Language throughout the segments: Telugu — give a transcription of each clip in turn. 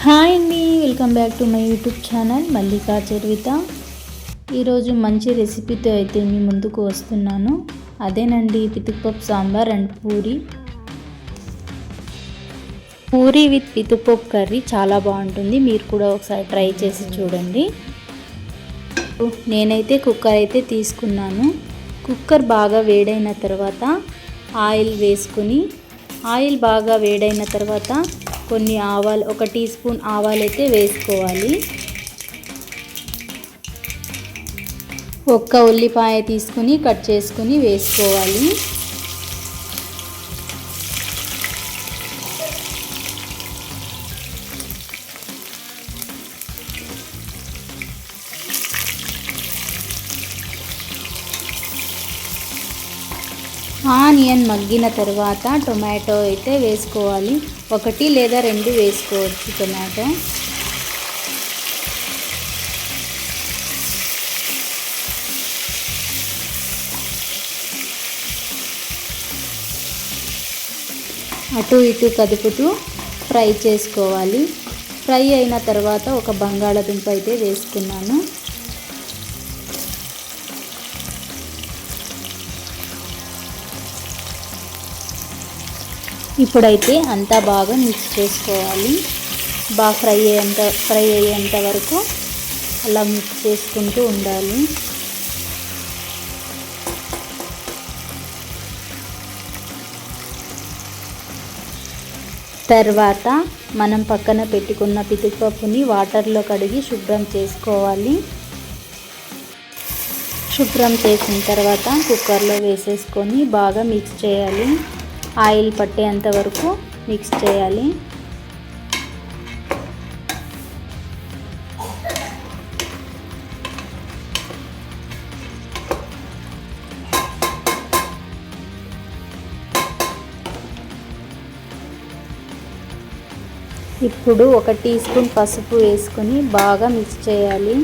హాయ్ అండి, welcome back to my YouTube channel Mallika Charitha. ఈరోజు మంచి రెసిపీతో అయితే మీ ముందుకు వస్తున్నాను. అదేనండి పితుకుపప్పు సాంబార్ అండ్ పూరి విత్ పితుకుపప్పు కర్రీ చాలా బాగుంటుంది. మీరు కూడా ఒకసారి ట్రై చేసి చూడండి. నేనైతే కుక్కర్ అయితే తీసుకున్నాను. కుక్కర్ బాగా వేడైన తర్వాత ఆయిల్ వేసుకుని, ఆయిల్ బాగా వేడైన తర్వాత కొన్ని ఆవాలు, 1 టీ స్పూన్ ఆవాలు అయితే వేసుకోవాలి. 1 ఉల్లిపాయ తీసుకుని కట్ చేసుకుని వేసుకోవాలి. ఆనియన్ మగ్గిన తర్వాత టొమాటో అయితే వేసుకోవాలి. 1 లేదా 2 వేసుకోవచ్చు టొమాటో. అటు ఇటు కదుపుతూ ఫ్రై చేసుకోవాలి. ఫ్రై అయిన తర్వాత ఒక బంగాళదుంప అయితే వేసుకున్నాను. ఇప్పుడైతే అంతా బాగా మిక్స్ చేసుకోవాలి. బాగా ఫ్రై అయ్యేంత వరకు అలా మిక్స్ చేసుకుంటూ ఉండాలి. తర్వాత మనం పక్కన పెట్టుకున్న పితుకుపప్పుని వాటర్లో కడిగి శుభ్రం చేసుకోవాలి. శుభ్రం చేసిన తర్వాత కుక్కర్లో వేసేసుకొని బాగా మిక్స్ చేయాలి. ఆయిల్ పట్టేంత వరకు మిక్స్ చేయాలి. ఇప్పుడు 1 టీ స్పూన్ పసుపు వేసుకొని బాగా మిక్స్ చేయాలి.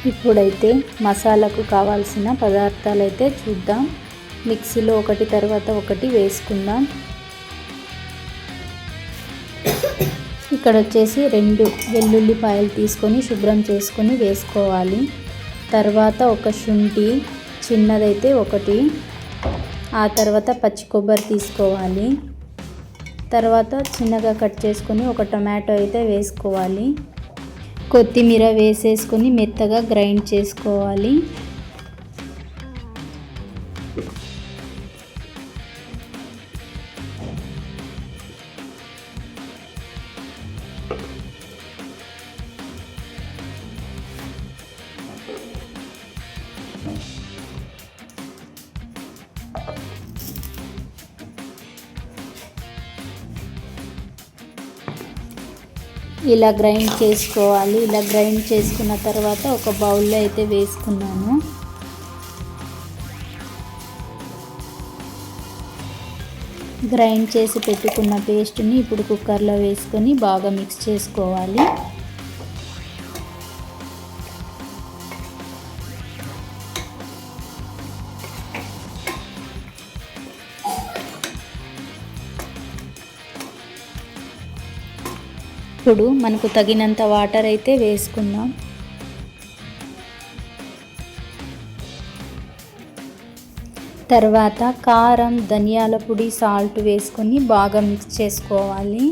ఇప్పుడైతే మసాలాకు కావాల్సిన పదార్థాలు అయితే చూద్దాం. మిక్సీలో ఒకటి తర్వాత ఒకటి వేసుకుందాం. ఇక్కడ వచ్చేసి 2 వెల్లుల్లిపాయలు తీసుకొని శుభ్రం చేసుకొని వేసుకోవాలి. తర్వాత ఒక శుంఠి చిన్నదైతే 1, ఆ తర్వాత పచ్చి కొబ్బరి తీసుకోవాలి. తర్వాత చిన్నగా కట్ చేసుకొని ఒక టొమాటో అయితే వేసుకోవాలి. కొత్తిమీర వేసేసుకొని మెత్తగా గ్రైండ్ చేసుకోవాలి. ఇలా గ్రైండ్ చేసుకోవాలి. ఇలా గ్రైండ్ చేసుకున్న తర్వాత ఒక బౌల్లో అయితే వేసుకున్నాను. గ్రైండ్ చేసి పెట్టుకున్న పేస్ట్ని ఇప్పుడు కుక్కర్లో వేసుకొని బాగా మిక్స్ చేసుకోవాలి. ఇప్పుడు మనకు తగినంత వాటర్ అయితే వేసుకుందాం. తర్వాత కారం, ధనియాల పొడి, సాల్ట్ వేసుకొని బాగా మిక్స్ చేసుకోవాలి.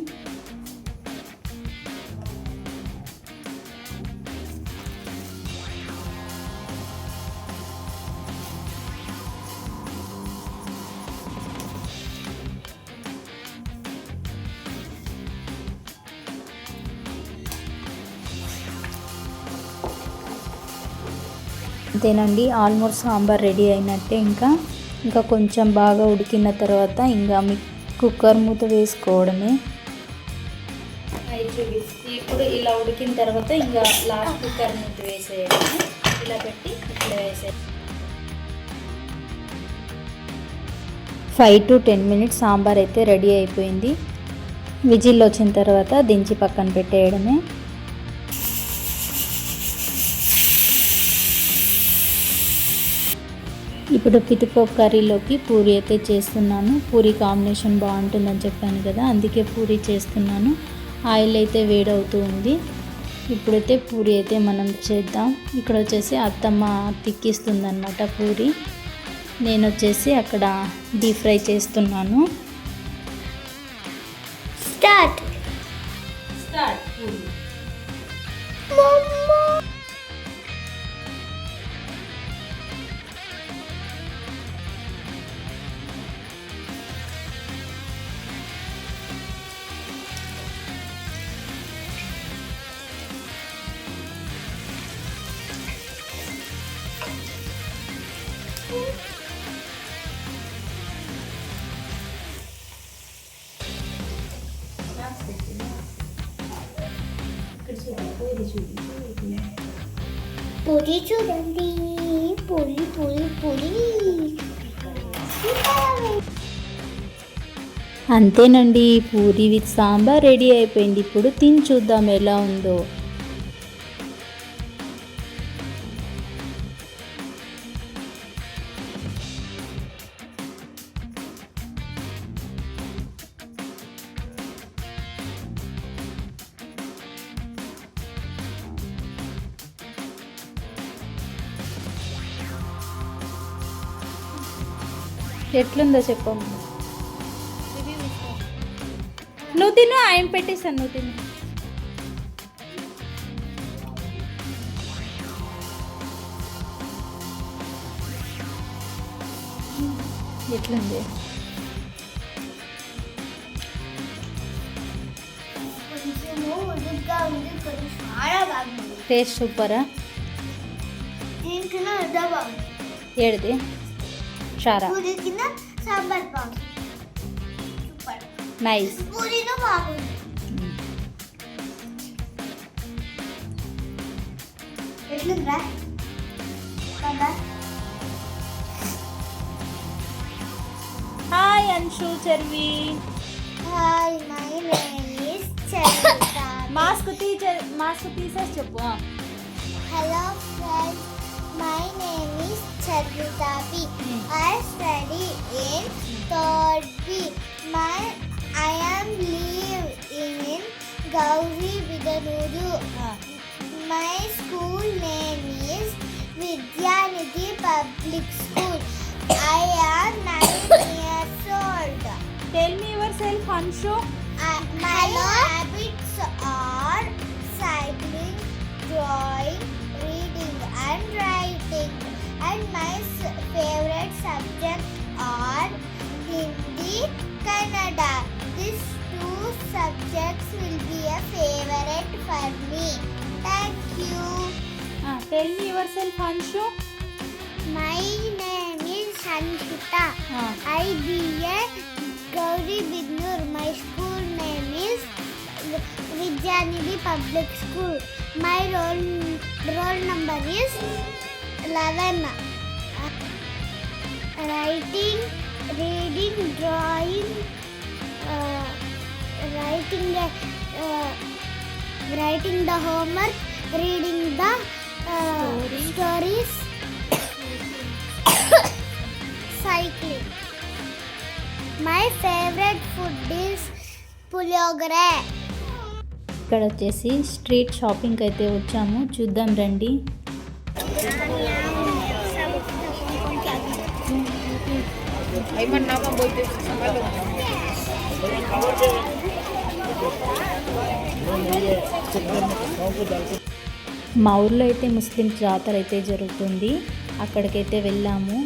అంతేనండి, ఆల్మోస్ట్ సాంబార్ రెడీ అయినట్టే. ఇంకా కొంచెం బాగా ఉడికిన తర్వాత ఇంకా కుక్కర్ మూత వేసుకోవడమే. ఇప్పుడు ఇలా ఉడికిన తర్వాత ఇంకా లాస్ట్ కుక్కర్ మూత వేసేయడమే. ఇలా పెట్టి ఇట్లా వేసేయాలి. 5 to 10 మినిట్స్ సాంబార్ అయితే రెడీ అయిపోయింది. విజిల్ వచ్చిన తర్వాత దించి పక్కన పెట్టేయడమే. ఇప్పుడు పితిపప్పు కర్రీలోకి పూరి అయితే చేస్తున్నాను. పూరి కాంబినేషన్ బాగుంటుందని చెప్పాను కదా, అందుకే పూరి చేస్తున్నాను. ఆయిల్ అయితే వేడవుతూ ఉంది. ఇప్పుడైతే పూరి అయితే మనం చేద్దాం. ఇక్కడ వచ్చేసి అత్తమ్మ తిక్కిస్తుంది అన్నమాట పూరి. నేను వచ్చేసి అక్కడ డీప్ ఫ్రై చేస్తున్నాను. స్టార్ట్ పూరి చూడండి, పూరి పూరి పూరి. అంతేనండి, పూరి విత్ సాంబార్ రెడీ అయిపోయింది. ఇప్పుడు తిని చూద్దాం ఎలా ఉందో. ఎట్లుందో చెప్పమ్మా. నువ్వు తిను, ఆయన పెట్టేసాను, నువ్వు తిను. ఎట్లుంది? టేస్ట్ సూపరా? ఏడిది షారా సాంబార్ బాగుంది, సూపర్, నైస్. పూరీలో బాగుంది. ఎట్లుందా? Hi Anshu, Charvi. Hi, my name is Charitha. Mask తీసేసి చెప్పు. Hello friends, my name is Charvita B. I study in 3rd B. I am live in Gauri Vidanudu. My school name is Vidyanidhi Public School. I am 9 years old. Tell me yourself, Anshu. My habits are cycling, drawing, reading and writing, and my favorite subjects are Hindi, Kannada. These 2 subjects will be a favorite for me. Thank you. Tell me yourself, Anshu. My name is Sanchita. I be a Gauri Bidnur. My school name is Vidyanidhi Public School. My roll number is 11. Writing, reading, drawing, writing the homework, reading the stories, cycling. My favorite food is puliyogare. ఇక్కడ వచ్చేసి స్ట్రీట్ షాపింగ్కి అయితే వచ్చాము, చూద్దాం రండి. మా ఊర్లో అయితే ముస్లిం జాతర అయితే జరుగుతుంది, అక్కడికైతే వెళ్ళాము.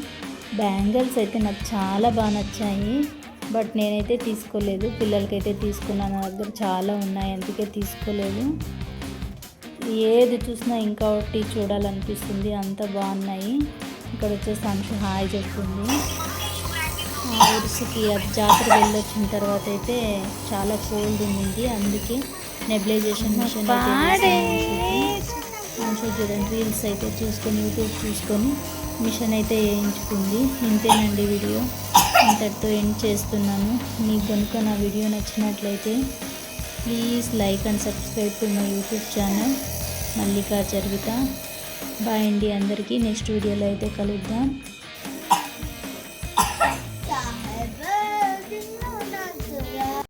బ్యాంగిల్స్ అయితే నాకు చాలా బాగా నచ్చాయి, బట్ నేనైతే తీసుకోలేదు. పిల్లలకైతే తీసుకున్నాను, నా దగ్గర చాలా ఉన్నాయి, అందుకే తీసుకోలేదు. ఏది చూసినా ఇంకా ఒకటి చూడాలనిపిస్తుంది, అంత బాగున్నాయి. ఇక్కడ వచ్చేసి అంశు హాయ్ చెప్తుంది. ఉరుసుకి జాతర వెళ్ళొచ్చిన తర్వాత అయితే చాలా కోల్డ్ ఉంది, అందుకే నెబిలైజేషన్ మిషన్ అయితే అంశు చూడండి, రీల్స్ అయితే చూసుకొని యూట్యూబ్ చూసుకొని మిషన్ అయితే వేయించుకుంది. ఇంతేనండి వీడియో. ఇంతటితో ఎండ్ చేస్తున్నాను. మీకు కనుక నా వీడియో నచ్చినట్లయితే please like and subscribe to my YouTube channel Mallika Charita. Bye అండి అందరికీ. నెక్స్ట్ వీడియోలో అయితే కలుద్దాం.